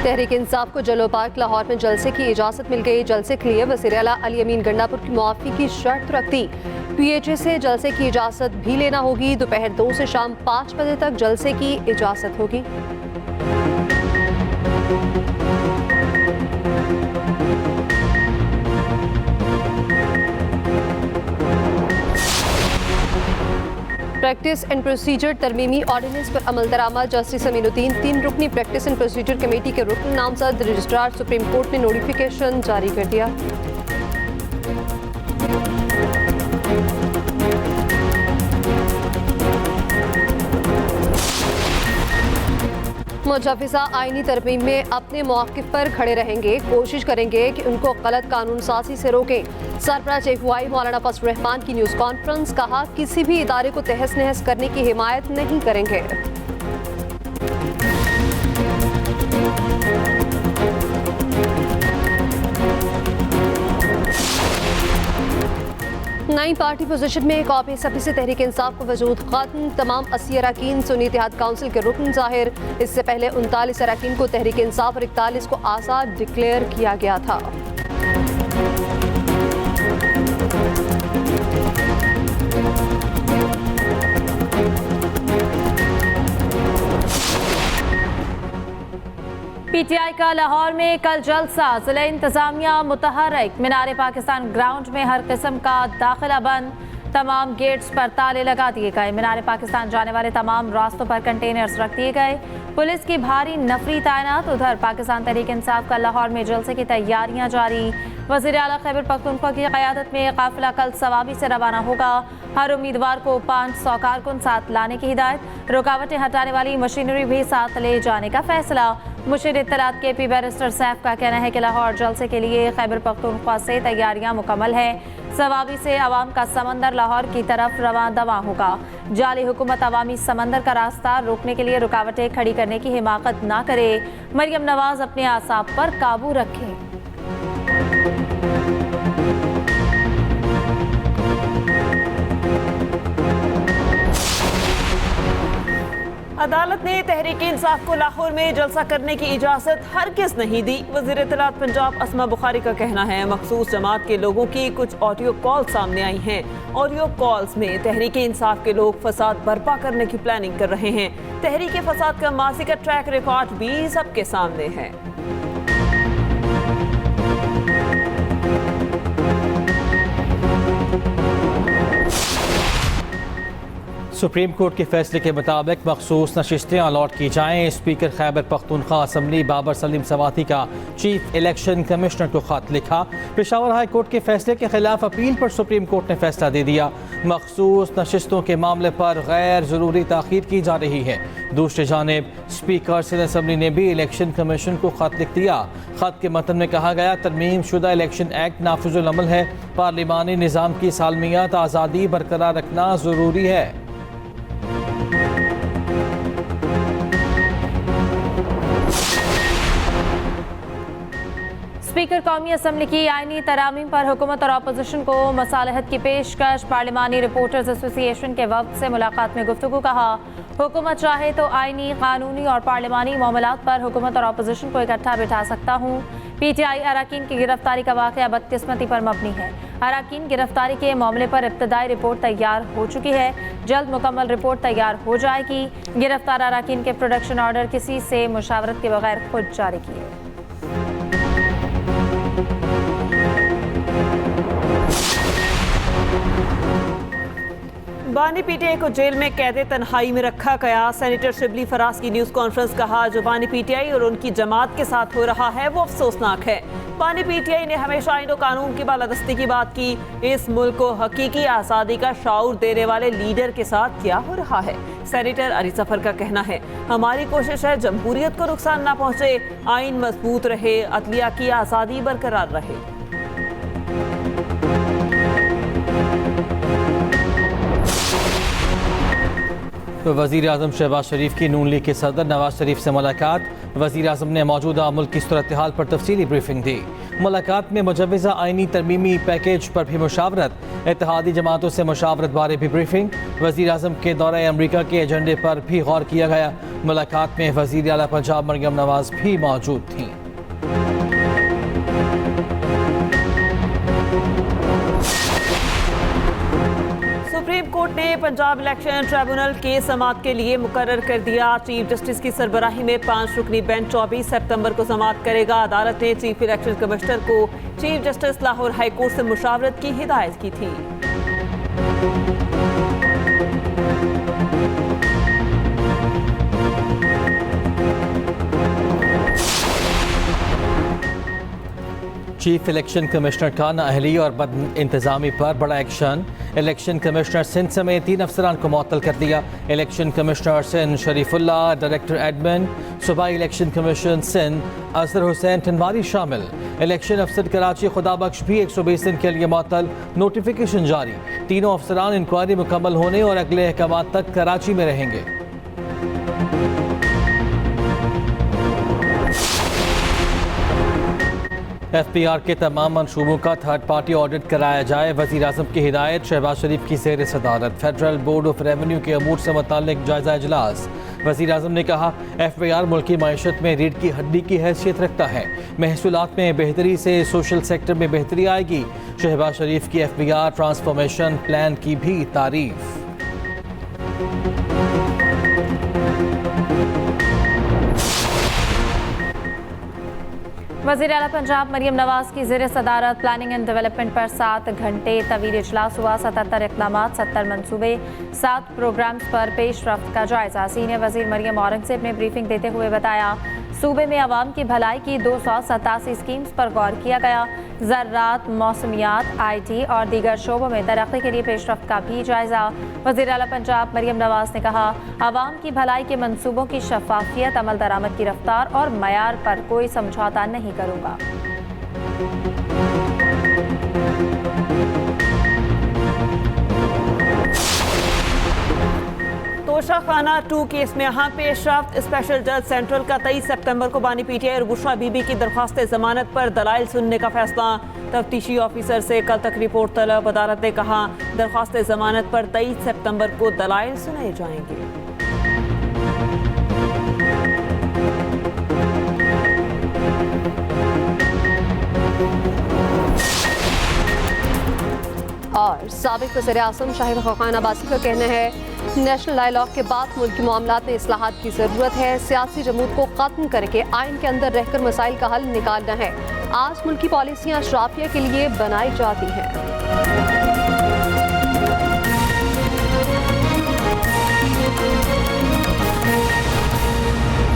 तहरीक इंसाफ को जलो पार्क लाहौर में जलसे की इजाज़त मिल गई। जलसे के लिए वज़ीर आला अली अमीन गंडापुर की मुआफ़ी की शर्त रख दी। PHA से जलसे की इजाज़त भी लेना होगी। दोपहर 2 से शाम 5 बजे तक जलसे की इजाज़त होगी। प्रैक्टिस एंड प्रोसीजर तरमीमी ऑर्डिनेंस पर अमल दरामद। जस्टिस अमीनुद्दीन 3 रुकनी प्रैक्टिस एंड प्रोसीजर कमेटी के रुकन नामजद। रजिस्ट्रार सुप्रीम कोर्ट ने नोटिफिकेशन जारी कर दिया। मुजफ्फिज़ा आईनी तरमीम में अपने मौक़िफ़ पर खड़े रहेंगे। कोशिश करेंगे कि उनको गलत कानून साज़ी से रोकें। सरबराह चीफ मौलाना फजल रहमान की न्यूज़ कॉन्फ्रेंस। कहा, किसी भी इदारे को तहस नहस करने की हिमायत नहीं करेंगे। नई पार्टी पोजीशन में कौमी असम्बली से तहरीक इंसाफ को वजूद खत्म। तमाम 80 अरकान सुन्नी इत्तेहाद काउंसिल के रुकन जाहिर। इससे पहले 39 अरकान को तहरीक इंसाफ और 41 को आज़ाद डिक्लेयर किया गया था। PTI का लाहौर में कल जलसा। जिला इंतजामिया मुतहर्रिक। मीनार पाकिस्तान ग्राउंड में हर किस्म का दाखिला बंद। तमाम गेट्स पर ताले लगा दिए गए। मीनार पाकिस्तान जाने वाले तमाम रास्तों पर कंटेनर्स रख दिए गए। पुलिस की भारी नफरी तैनात। उधर पाकिस्तान तहरीक इंसाफ का लाहौर में जलसे की तैयारियां जारी। वज़ीर आला खैबर पख्तूनख्वा की क़यादत में काफिला कल सवाबी से रवाना होगा। हर उम्मीदवार को 500 कारकुन साथ लाने की हिदायत। रुकावटें हटाने वाली मशीनरी भी साथ ले जाने का फैसला। मुशीर इत्तलात KP बैरिस्टर सैफ का कहना है कि लाहौर जलसे के लिए खैबर पख्तूनख्वा से तैयारियां मुकम्मल हैं। सवाबी से आवाम का समंदर लाहौर की तरफ रवां दवा होगा। जाली हुकूमत अवामी समंदर का रास्ता रोकने के लिए रुकावटें खड़ी करने की हिमाकत ना करे। मरियम नवाज अपने आसाब पर काबू रखें। अदालत ने तहरीक इंसाफ को लाहौर में जलसा करने की इजाज़त हरगिज़ नहीं दी। वज़ीर इत्तलात पंजाब अस्मा बुखारी का कहना है, मखसूस जमात के लोगों की कुछ ऑडियो कॉल सामने आई हैं। ऑडियो कॉल्स में तहरीक इंसाफ के लोग फसाद बर्पा करने की प्लानिंग कर रहे हैं। तहरीक फसाद का माजी का ट्रैक रिकॉर्ड भी सबके सामने है। सुप्रीम कोर्ट के फैसले के मुताबिक मखसूस नशिस्तें अलॉट की जाएँ। स्पीकर खैबर पख्तूनख्वा असम्बली बाबर सलीम सवाती का चीफ इलेक्शन कमिश्नर को खत लिखा। पेशावर हाई कोर्ट के फैसले के खिलाफ अपील पर सुप्रीम कोर्ट ने फैसला दे दिया। मखसूस नशिस्तों के मामले पर गैर ज़रूरी ताख़ीर की जा रही है। दूसरी जानिब स्पीकर सिंध असम्बली ने भी इलेक्शन कमीशन को खत लिख दिया। खत के मतन में कहा गया, तरमीम शुदा इलेक्शन एक्ट नाफिजुल अमल है। पार्लिमानी निज़ाम की सालमियत आज़ादी बरकरार रखना ज़रूरी है। स्पीकर कौमी असम्बली की आईनी तरामीम पर हुकूमत और अपोजिशन को मसालहत की पेशकश। पार्लिमानी रिपोर्टर्स एसोसिएशन के वक्त से मुलाकात में गुफ्तगू। कहा, हुकूमत चाहे तो आईनी, कानूनी और पार्लिमानी मामलात पर हुकूमत और अपोजिशन को इकट्ठा बिठा सकता हूँ। PTI अरकान की गिरफ्तारी का वाक़या बदकिस्मती पर मबनी है। अरकान गिरफ्तारी के मामले पर इब्तदाई रिपोर्ट तैयार हो चुकी है। जल्द मुकम्मल रिपोर्ट तैयार हो जाएगी। गिरफ्तार अरकान के प्रोडक्शन ऑर्डर किसी से मुशावरत के बगैर खुद जारी किए। बानी PTI को जेल में कैदे तन्हाई में रखा गया। सेनेटर शिबली फराज की न्यूज़ कॉन्फ्रेंस। कहा, जो बानी PTI और उनकी जमात के साथ हो रहा है वो अफसोसनाक है। बानी PTI ने हमेशा आईन और कानून की बालादस्ती की बात की। इस मुल्क को हकीकी आज़ादी का शऊर देने वाले लीडर के साथ क्या हो रहा है। सेनेटर अली सफर का कहना है, हमारी कोशिश है जमहूरियत को नुकसान ना पहुँचे, आइन मजबूत रहे, अदलिया की आज़ादी बरकरार रहे। वज़ीर आज़म शहबाज शरीफ की नून लीग के सदर नवाज शरीफ से मुलाकात। वज़ीर आज़म ने मौजूदा मुल्क की सूरत हाल पर तफसीली ब्रीफिंग दी। मुलाकात में मुजव्वज़ा आइनी तरमीमी पैकेज पर भी मुशावरत। इत्तेहादी जमातों से मुशावरत बारे भी ब्रीफिंग। वज़ीर आज़म के दौरे अमरीका के एजेंडे पर भी गौर किया गया। मुलाकात में वज़ीर आला पंजाब मरियम नवाज भी मौजूद थीं। सुप्रीम कोर्ट ने पंजाब इलेक्शन ट्रिब्यूनल के समाअत के लिए मुकर्रर कर दिया। चीफ जस्टिस की सरबराही में 5 रुकनी बेंच 24 सितंबर को समाअत करेगा। अदालत ने चीफ इलेक्शन कमिश्नर को chief justice Lahore high court से मुशावरत की हिदायत की थी। चीफ इलेक्शन कमिश्नर का नाअहली और बद इंतजामी पर बड़ा एक्शन। इलेक्शन कमिश्नर सिंध समेत 3 अफसरान को मुअत्तल कर दिया। Election commissioner Sindh Sharifullah, director admin सूबाई इलेक्शन कमीशन सिंध अजहर हुसैन टनवारी शामिल। इलेक्शन अफसर कराची खुदाबख्श भी 120 दिन के लिए मुअत्तल। नोटिफिकेशन जारी। तीनों अफसरान इंक्वायरी मुकम्मल होने और अगले अहकाम तक कराची में रहेंगे। FPR के तमाम मनसूबों का थर्ड पार्टी ऑडिट कराया जाए। वज़ीर आज़म की हिदायत। शहबाज शरीफ की ज़ेर सदारत फेडरल बोर्ड ऑफ रेवेन्यू के अमूर से मुताल्लिक जायजा इजलास। वज़ीर आज़म ने कहा FPR मुल्की मईशत में रीढ़ की हड्डी की हैसियत रखता है। महसूलात में बेहतरी से सोशल सेक्टर में बेहतरी आएगी। शहबाज शरीफ की FPR ट्रांसफॉर्मेशन प्लान की भी तारीफ। वज़ीर आला पंजाब मरियम नवाज की ज़ेर सदारत प्लानिंग एंड डेवलपमेंट पर 7 घंटे तवील इजलास हुआ। 77 इक़दामात, 70 मनसूबे, 7 प्रोग्राम्स पर पेश रफ्त का जायजा। सीनियर वज़ीर मरियम औरंगज़ेब ने ब्रीफिंग देते हुए बताया सूबे में आवाम की भलाई की 287 स्कीम्स पर गौर किया गया। ज़राअत, मौसमियात, IT और दीगर शोबों में तरक्की के लिए पेशरफ्त का भी जायजा। वज़ीर आला पंजाब मरियम नवाज ने कहा आवाम की भलाई के मनसूबों की शफाफियत, अमल दरामद की रफ्तार और मयार पर कोई समझौता नहीं करूँगा। तोशाखाना 2 केस में यहाँ पेशरफ्त। स्पेशल जज सेंट्रल का 23 सितंबर को बानी PTI और बुशरा बीबी की दरख्वास्त जमानत पर दलाइल सुनने का फैसला। तफ्तीशी ऑफिसर से कल तक रिपोर्ट तलब। अदालत ने कहा दरख्वास्त जमानत पर 23 सितंबर को दलाइल सुनाए जाएंगे। और साबिक वज़ीर आज़म शाहिद खखान अब्बासी का कहना है नेशनल डायलॉग के बाद मुल्की मामलात में इस्लाहात की ज़रूरत है। सियासी जमूद को ख़त्म करके आइन के अंदर रहकर मसाइल का हल निकालना है। आज मुल्की पॉलिसियाँ अशराफिया के लिए बनाई जाती हैं।